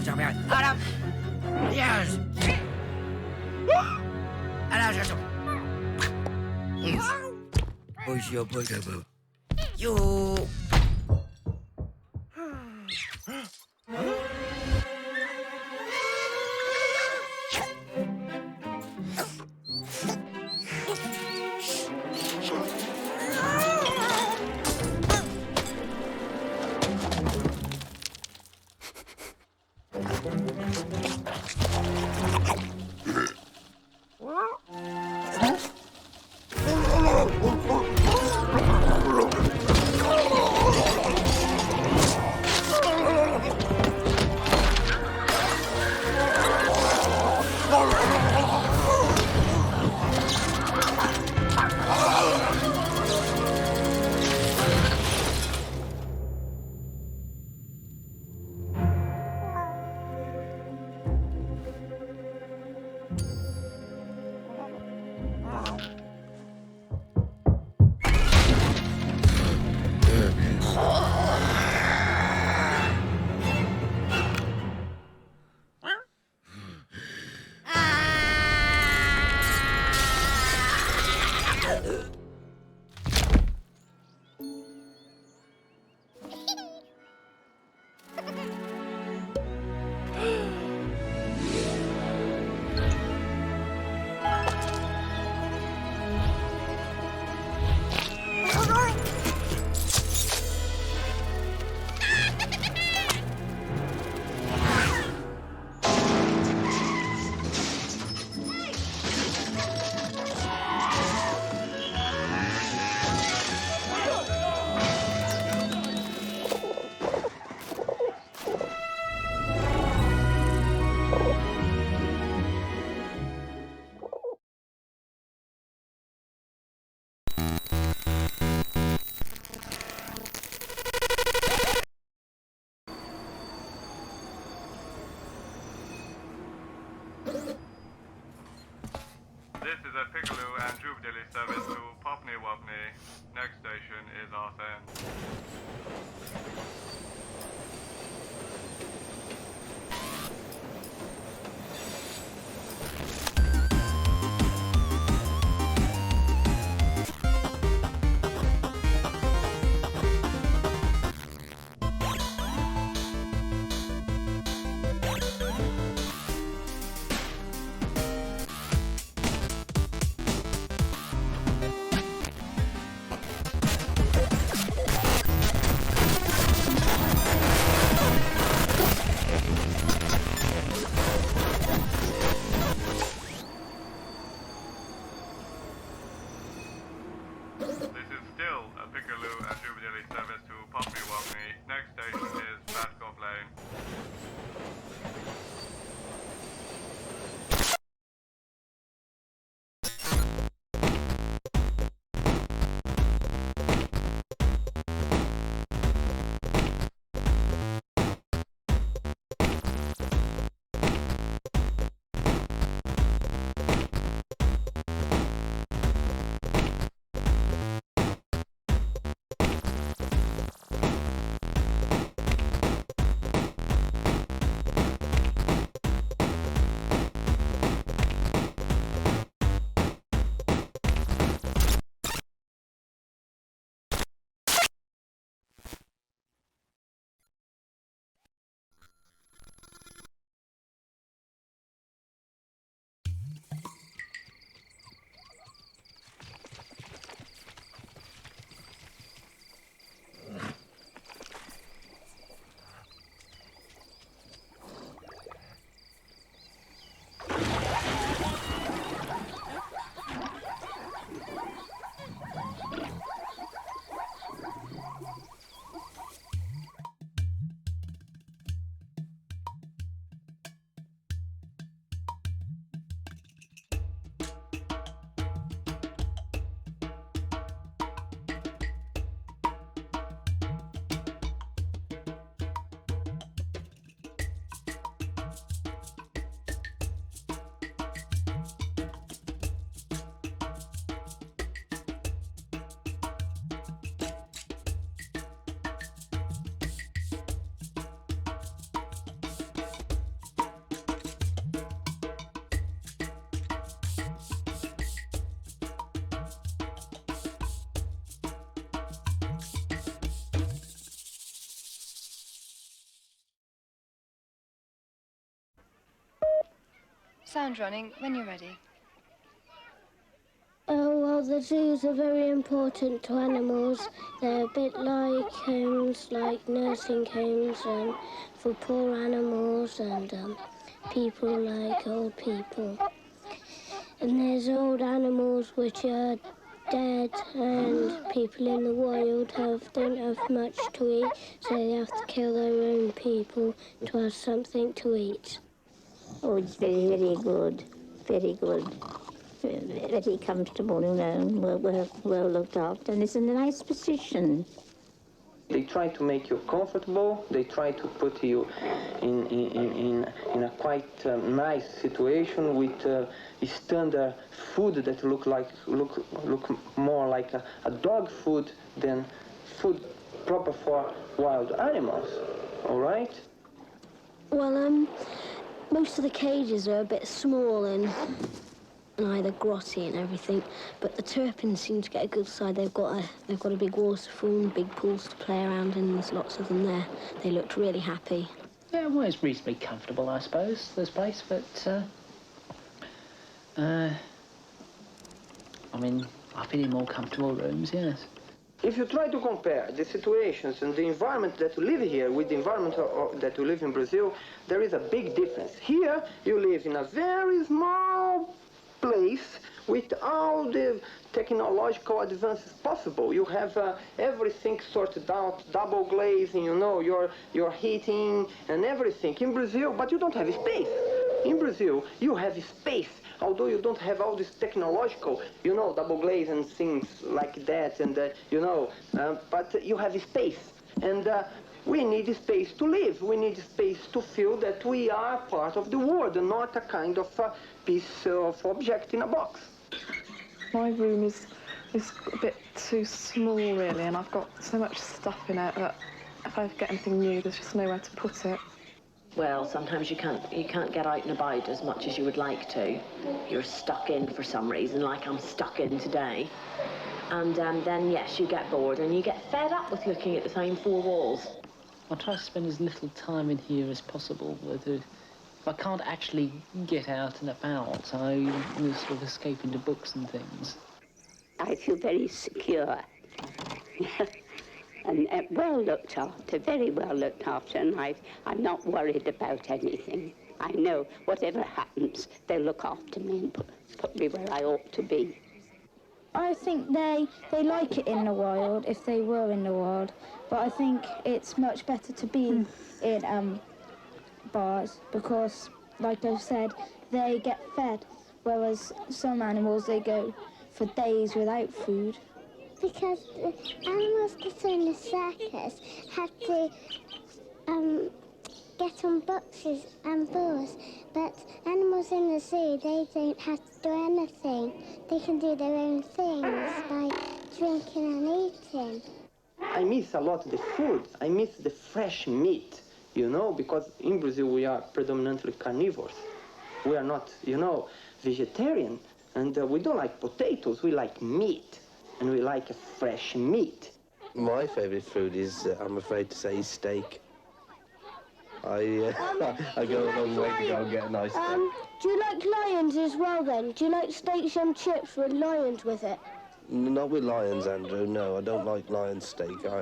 Adam! Yes! Ala, zresztą. Oj się opowiadał. Ju! This is a Piccolo and Jubilee service to Popney Wopney. Next station is Arth End. sound running when you're ready. Oh, well, the zoos are very important to animals. They're a bit like homes, like nursing homes for poor animals and people like old people. And there's old animals which are dead and people in the wild don't have much to eat, so they have to kill their own people to have something to eat. Oh, it's very, very good. Very good. Very comfortable, you know, well looked after, and it's in a nice position. They try to make you comfortable. They try to put you in a quite nice situation with standard food that look more like a dog food than food proper for wild animals. All right? Well, most of the cages are a bit small and either grotty and everything, but the Turpins seem to get a good side. They've got a big waterfall and big pools to play around in. There's lots of them there. They looked really happy. Yeah, well, it's reasonably comfortable, I suppose, this place, but I mean, I've been in more comfortable rooms, yes. If you try to compare the situations and the environment that you live here with the environment that you live in Brazil, there is a big difference. Here, you live in a very small place with all the technological advances possible. You have everything sorted out, double glazing, you know, your heating and everything in Brazil, but you don't have space. In Brazil, you have space, although you don't have all this technological, you know, double glaze and things like that, and you know, but you have space. And we need space to live. We need space to feel that we are part of the world and not a kind of piece of object in a box. My room is a bit too small, really, and I've got so much stuff in it that if I get anything new, there's just nowhere to put it. Well, sometimes you can't get out and about as much as you would like to. You're stuck in for some reason, like I'm stuck in today. And then, yes, you get bored and you get fed up with looking at the same four walls. I try to spend as little time in here as possible. But if I can't actually get out and about, I sort of escape into books and things. I feel very secure. And well looked after, very well looked after, and I'm not worried about anything. I know whatever happens, they'll look after me and put me where I ought to be. I think they like it in the wild, if they were in the wild, but I think it's much better to be in bars because, like I've said, they get fed, whereas some animals, they go for days without food. Because the animals that are in the circus have to get on boxes and balls, but animals in the zoo, they don't have to do anything. They can do their own things by drinking and eating. I miss a lot the food. I miss the fresh meat, you know, because in Brazil we are predominantly carnivores. We are not, you know, vegetarian, and we don't like potatoes, we like meat. And we like a fresh meat. My favourite food is, I'm afraid to say, is steak. I go a long way to go and get a nice steak. Do you like lions as well then? Do you like steaks and chips with lions with it? Not with lions, Andrew, no. I don't like lion steak. I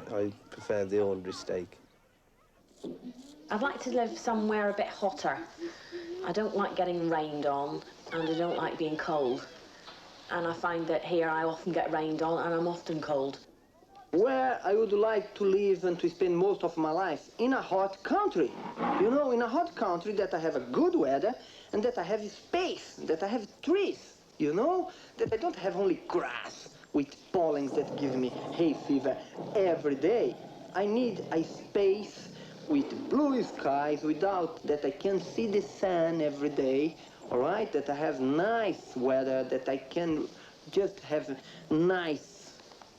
prefer the ordinary steak. I'd like to live somewhere a bit hotter. I don't like getting rained on, and I don't like being cold. And I find that here I often get rained on and I'm often cold. Where I would like to live and to spend most of my life? In a hot country. You know, in a hot country that I have a good weather and that I have space, that I have trees, you know? That I don't have only grass with pollens that give me hay fever every day. I need a space with blue skies without that I can see the sun every day. All right, that I have nice weather, that I can just have nice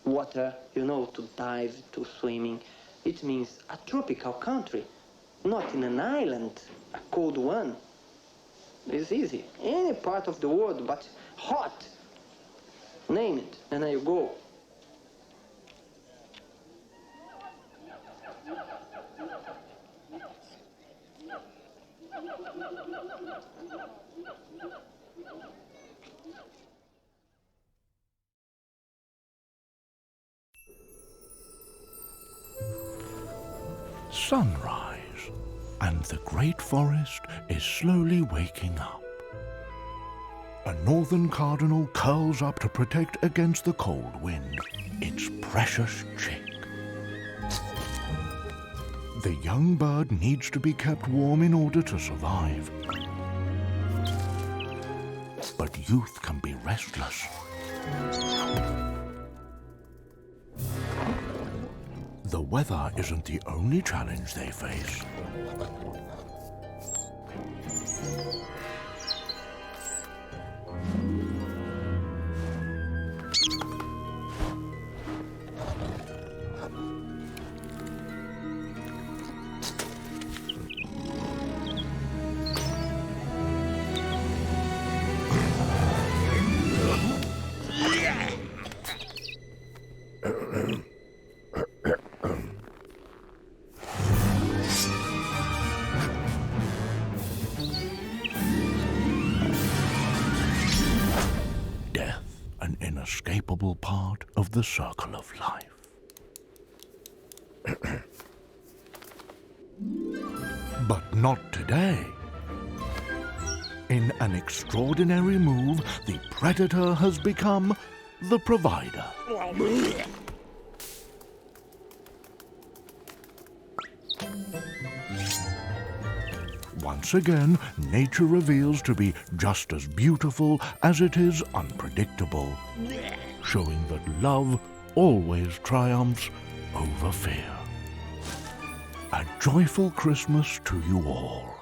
water, you know, to dive, to swimming. It means a tropical country, not in an island, a cold one. It's easy. Any part of the world, but hot. Name it, and there you go. Sunrise, and the great forest is slowly waking up. A northern cardinal curls up to protect against the cold wind, its precious chick. The young bird needs to be kept warm in order to survive. But youth can be restless. The weather isn't the only challenge they face. Death, an inescapable part of the circle of life. But not today. In an extraordinary move, the predator has become the provider. Once again, nature reveals to be just as beautiful as it is unpredictable, showing that love always triumphs over fear. A joyful Christmas to you all.